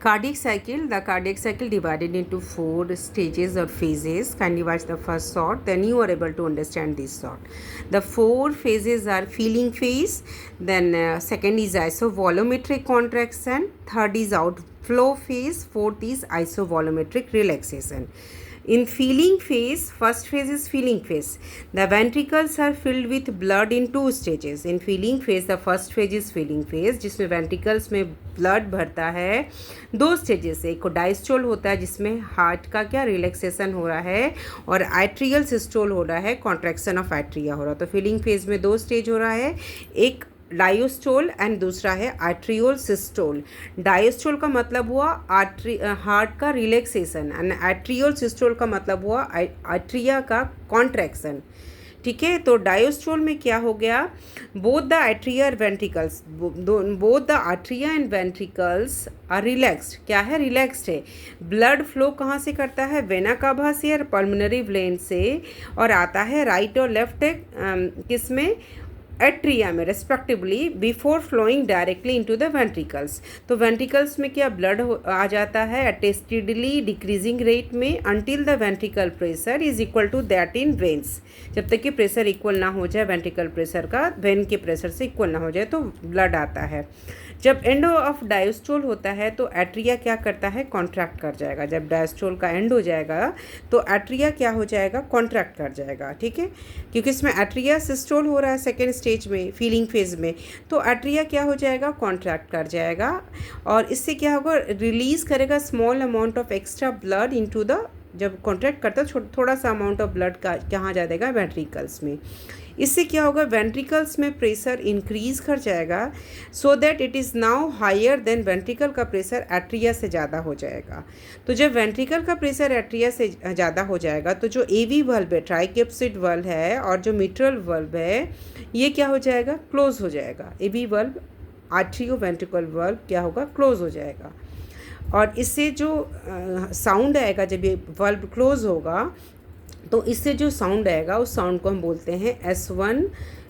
The cardiac cycle divided into 4 stages or phases. Kindly watch the first sort, then you are able to understand this sort. The 4 phases are feeling phase, then second is isovolumetric contraction, third is outflow phase, fourth is isovolumetric relaxation. In feeling phase, first phase is feeling phase. The ventricles are filled with blood in 2 stages. In feeling phase, the first phase is feeling phase, जिसमें ventricles में blood भरता है 2 stages से. एक को diastole होता है जिसमें हार्ट का क्या रिलैक्सेशन हो रहा है, और आर्ट्रियल सिस्टोल हो रहा है, कॉन्ट्रैक्शन ऑफ आर्ट्रिया हो रहा है. तो फीलिंग फेज में 2 स्टेज हो रहा है, एक डायोस्टोल एंड दूसरा है आर्ट्रियोल सिस्टोल. डायोस्टोल का मतलब हुआ हार्ट का रिलैक्सेशन एंड आर्ट्रियोल सिस्टोल का मतलब हुआ आर्ट्रिया का कॉन्ट्रैक्शन. ठीक है, तो डायोस्टोल में क्या हो गया, both the atria ventricles and ventricles are relaxed. क्या है, रिलैक्स्ड है. ब्लड फ्लो कहाँ से करता है, वेना कावा से और पल्मोनरी वेन से, और आता है राइट और लेफ्ट किस में, एट्रिया में respectively, before flowing directly into the ventricles. तो वेंट्रिकल्स में क्या ब्लड आ जाता है at a steadily decreasing rate में until the ventricle pressure is equal to that in veins. जब तक कि प्रेशर इक्वल ना हो जाए वेंट्रिकल प्रेशर का, वेन के प्रेशर से इक्वल ना हो जाए तो ब्लड आता है. जब एंड ऑफ डायोस्टोल होता है तो एट्रिया क्या करता है, कॉन्ट्रैक्ट कर जाएगा. जब डायोस्टोल का एंड हो जाएगा तो एट्रिया क्या हो जाएगा, कॉन्ट्रैक्ट कर जाएगा. ठीक है, क्योंकि इसमें एट्रिया सिस्टोल हो रहा है सेकेंड स्टेज में, फीलिंग फेज में, तो एट्रिया क्या हो जाएगा, कॉन्ट्रैक्ट कर जाएगा, और इससे क्या होगा, रिलीज़ करेगा small amount of extra blood into the, जब कॉन्ट्रैक्ट करता है थोड़ा सा अमाउंट ऑफ ब्लड का कहाँ जा देगा, वेंट्रिकल्स में. इससे क्या होगा, वेंट्रिकल्स में प्रेशर इंक्रीज कर जाएगा, so that it is now higher than ventricle का प्रेशर एट्रिया से ज़्यादा हो जाएगा. तो जब वेंट्रिकल का प्रेशर एट्रिया से ज़्यादा हो जाएगा तो जो एवी वल्व है, ट्राइकेप्सिड वल्व है, और जो मिट्रल वल्व है, ये क्या हो जाएगा, क्लोज हो जाएगा. एवी वल्व, आर्ट्रियो वेंट्रिकल वल्व क्या होगा, क्लोज हो जाएगा. और इससे जो साउंड आएगा जब ये वल्व क्लोज होगा, तो इससे जो साउंड आएगा उस साउंड को हम बोलते हैं S1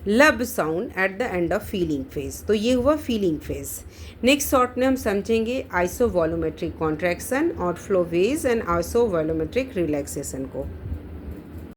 लब sound at the end of feeling phase. तो ये हुआ फीलिंग फेज. नेक्स्ट शॉर्ट में हम समझेंगे आइसोवॉल्यूमेट्रिक कॉन्ट्रैक्शन और फ्लो फेज एंड आइसोवॉल्यूमेट्रिक रिलैक्सेशन को.